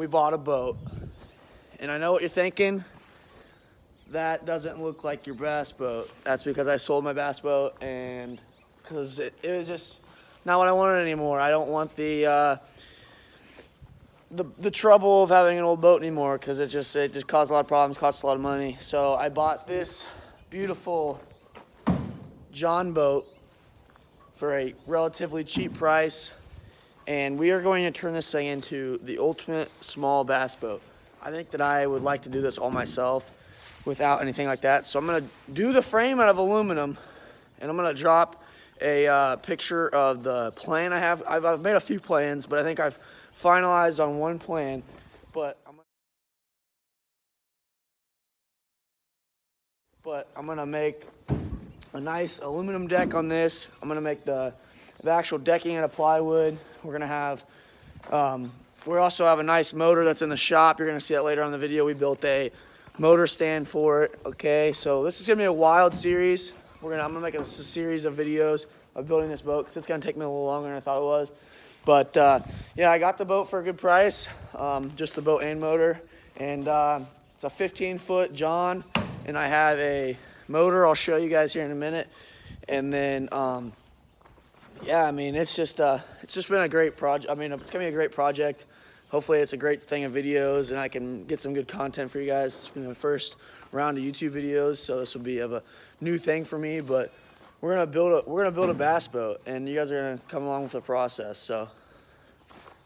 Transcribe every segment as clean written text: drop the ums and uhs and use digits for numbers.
we bought a boat. And I know what you're thinking. That doesn't look like your bass boat. That's because I sold my bass boat, and because it was just not what I wanted anymore. I don't want the trouble of having an old boat anymore, because it just caused a lot of problems, costs a lot of money. So I bought this beautiful John boat for a relatively cheap price, and we are going to turn this thing into the ultimate small bass boat. I think that I would like to do this all myself without anything like that. So I'm gonna do the frame out of aluminum, and I'm gonna drop a picture of the plan I have. I've made a few plans, but I think I've finalized on one plan. But I'm gonna make a nice aluminum deck on this. I'm gonna make the actual decking out of plywood. We're gonna have, we also have a nice motor that's in the shop. You're gonna see that later on in the video. We built a motor stand for it. Okay, so this is gonna be a wild series. I'm gonna make a series of videos of building this boat, because it's gonna take me a little longer than I thought it was. But yeah, I got the boat for a good price, just the boat and motor. And it's a 15-foot John, and I have a motor I'll show you guys here in a minute. And then yeah, I mean, it's just been a great project. I mean, it's gonna be a great project. Hopefully it's a great thing of videos, and I can get some good content for you guys. It's been my first round of YouTube videos, so this will be a new thing for me. But we're gonna build a bass boat, and you guys are gonna come along with the process. So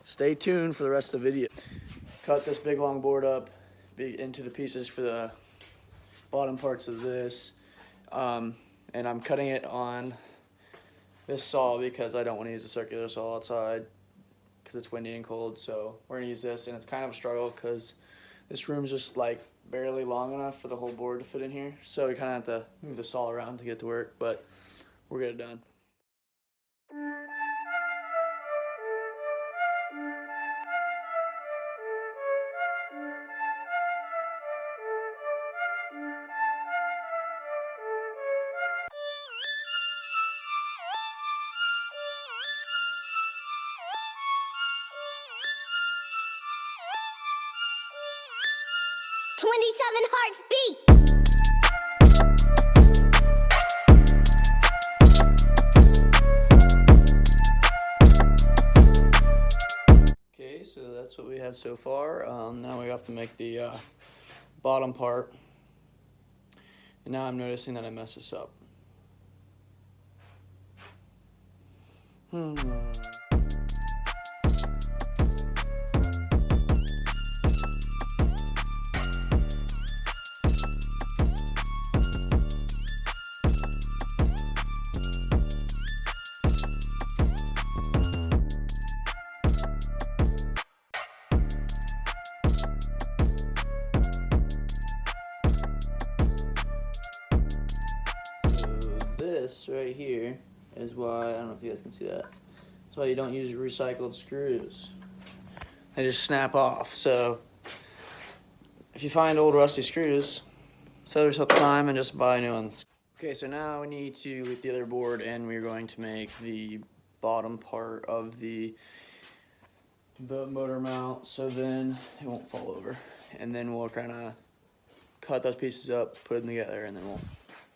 stay tuned for the rest of the video. Cut this big long board up into the pieces for the bottom parts of this, and I'm cutting it on this saw because I don't want to use a circular saw outside, because it's windy and cold. So we're gonna use this, and it's kind of a struggle because this room's just like barely long enough for the whole board to fit in here. So we kind of have to move the saw around to get to work, but we'll get it done. Hearts beat. Okay, so that's what we have so far. Now we have to make the bottom part. And now I'm noticing that I messed this up. This right here is why, I don't know if you guys can see that, that's why you don't use recycled screws. They just snap off. So if you find old rusty screws, save yourself time and just buy new ones. Okay, so now we need to get the other board, and we're going to make the bottom part of the motor mount, so then it won't fall over. And then we'll kind of cut those pieces up, put them together, and then we'll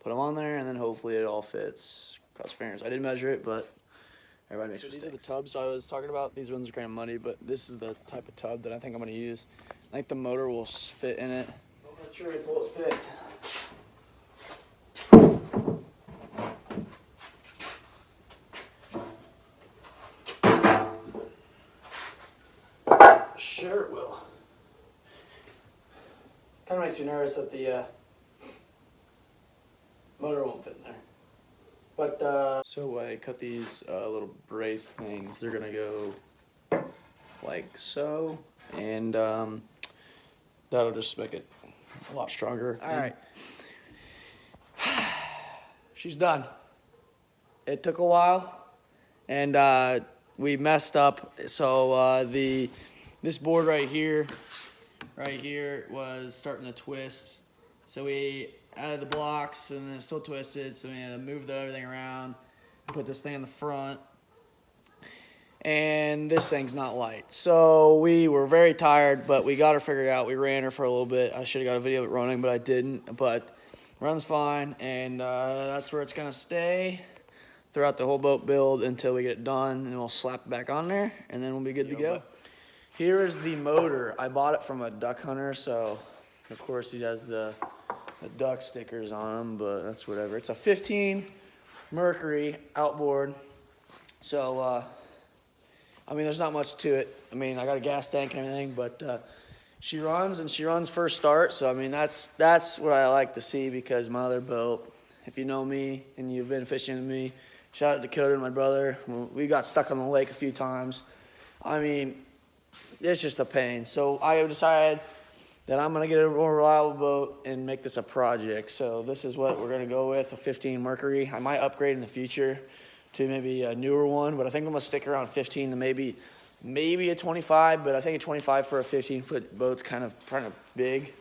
put them on there, and then hopefully it all fits. Cross fingers. I didn't measure it, but everybody makes mistakes. These are the tubs I was talking about. These ones are kind of muddy, but this is the type of tub that I think I'm going to use. I think the motor will fit in it. I'm not sure it will fit. Sure it will. Kind of makes you nervous that the motor won't fit in there. But so I cut these little brace things. They're gonna go like so, and that'll just make it a lot stronger. All right. She's done. It took a while, and we messed up. So this board right here was starting to twist. So we added the blocks, and then it's still twisted. So we had to move everything around, put this thing in the front, and this thing's not light. So we were very tired, but we got her figured out. We ran her for a little bit. I should have got a video of it running, but I didn't. But runs fine, and that's where it's gonna stay throughout the whole boat build until we get it done, and we'll slap it back on there, and then we'll be good to go. Here is the motor. I bought it from a duck hunter, so of course he has the duck stickers on them, but that's whatever. It's a 15 Mercury outboard. So, I mean, there's not much to it. I mean, I got a gas tank and everything, but she runs first start. So, I mean, that's what I like to see, because my other boat, if you know me and you've been fishing with me, shout out to Dakota and my brother. We got stuck on the lake a few times. I mean, it's just a pain. So I decided that I'm gonna get a more reliable boat and make this a project. So this is what we're gonna go with, a 15 Mercury. I might upgrade in the future to maybe a newer one, but I think I'm gonna stick around 15 to maybe a 25, but I think a 25 for a 15-foot boat's kind of big.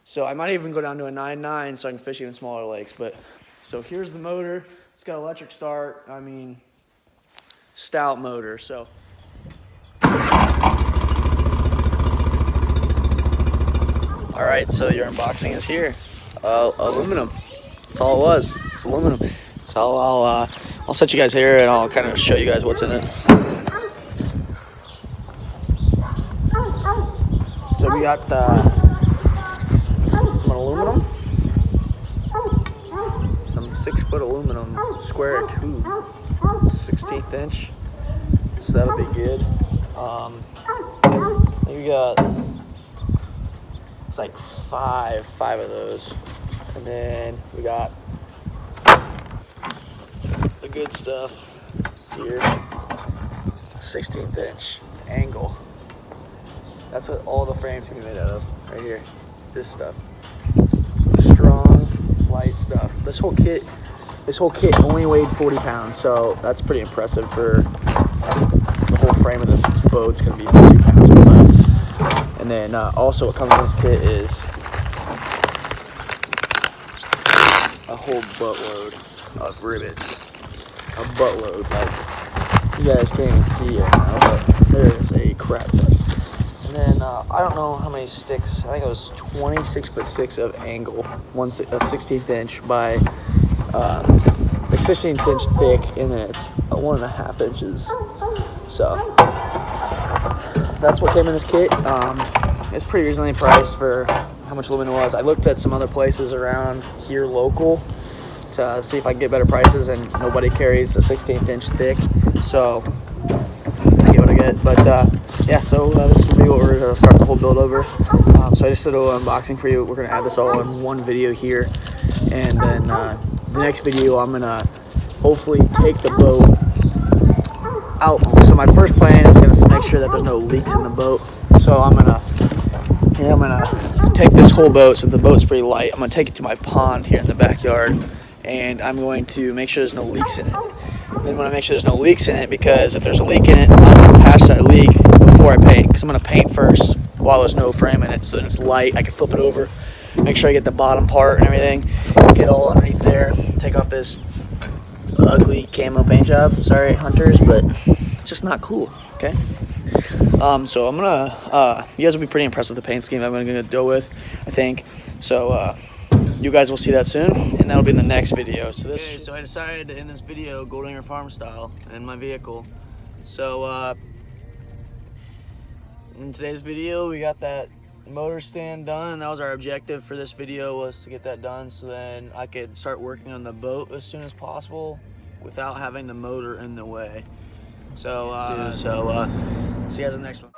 So I might even go down to a 9.9 so I can fish even smaller lakes. But so here's the motor. It's got electric start. I mean, stout motor. So. All right, so your unboxing is here. Aluminum. That's all it was. It's aluminum. So I'll set you guys here and I'll kind of show you guys what's in it. So we got some aluminum, some 6-foot aluminum square tube, 16th inch. So that'll be good. We got. It's like five of those, and then we got the good stuff here, 16th inch angle. That's what all the frames can be made out of right here. This stuff, some strong light stuff. This whole kit only weighed 40 pounds, so that's pretty impressive for the whole frame of this boat's gonna be 40 pounds or less. And then also what comes in this kit is a whole buttload of rivets. A buttload, like, you guys can't even see it now, but there is a crap ton. And then I don't know how many sticks. I think it was 26-foot sticks of angle, a 16th inch by a 16th inch thick, and then it's 1.5 inches. So that's what came in this kit. It's pretty reasonably priced for how much aluminum it was. I looked at some other places around here local to see if I can get better prices, and nobody carries a 16th inch thick. So I get what I get. But yeah, so this will be what we're going to start the whole build over. So I just did a little unboxing for you. We're going to add this all in one video here. And then the next video, I'm going to hopefully take the boat out. So my first plan is going to make sure that there's no leaks in the boat. So I'm gonna take this whole boat. So the boat's pretty light. I'm gonna take it to my pond here in the backyard, and I'm going to make sure there's no leaks in it. Then when I make sure there's no leaks in it, because if there's a leak in it, I'm gonna pass that leak before I paint. Because I'm gonna paint first while there's no frame in it, so that it's light. I can flip it over, make sure I get the bottom part and everything, get all underneath there, take off this ugly camo paint job. Sorry, hunters, but it's just not cool. Okay. So I'm gonna, you guys will be pretty impressed with the paint scheme I'm gonna go with, I think. So, you guys will see that soon, and that'll be in the next video. So so I decided to end this video Goldinger Farm style in my vehicle. So, in today's video, we got that motor stand done, and that was our objective for this video, was to get that done so then I could start working on the boat as soon as possible without having the motor in the way. So, see you guys in the next one.